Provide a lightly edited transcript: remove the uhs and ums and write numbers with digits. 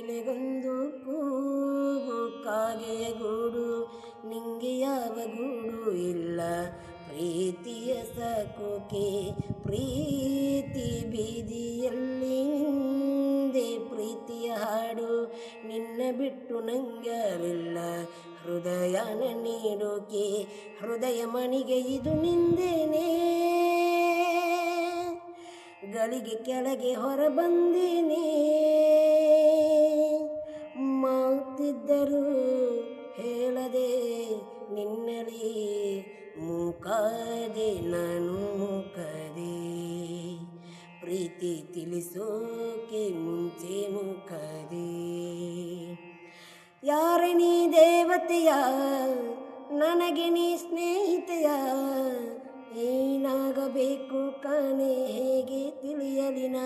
ಕೋಗಿಲೆಗೊಂದು ಕೂಗು ಕಾಗೆಯ ಗೂಡು ನಿಂಗೆ ಯಾವ ಗೂಡು ಇಲ್ಲ ಪ್ರೀತಿಯ ಸಾಕೋಕೆ ಪ್ರೀತಿ ಬೀದಿಯಲ್ಲಿ ನಿಂದೆ ಪ್ರೀತಿಯ ಹಾಡು ನಿನ್ನ ಬಿಟ್ಟು ನಂಗರಿಲ್ಲ ಹೃದಯನ ನೀಡೋಕೆ ಹೃದಯ ಮಣಿಗೆ ಇದು ನಿಂದೇನೆ ಗಳಿಗೆ ಕೆಳಗೆ ಹೊರ ಬಂದೇನೆ ಮಾತಿದ್ದರು ಹೇಳದೆ ನಿನ್ನಲಿ ಮೂಕಾದೆ ನಾನು ಮೂಕದೆ ಪ್ರೀತಿ ತಿಳಿಸೋಕೆ ಮುಂಚೆ ಮೂಕದೆ ಯಾರ ನೀ ದೇವತೆಯ ನನಗೆ ನೀ ಸ್ನೇಹಿತೆಯ ಏನಾಗಬೇಕು ಕಾಣೆ ಹೇಗೆ ತಿಳಿಯಲಿನ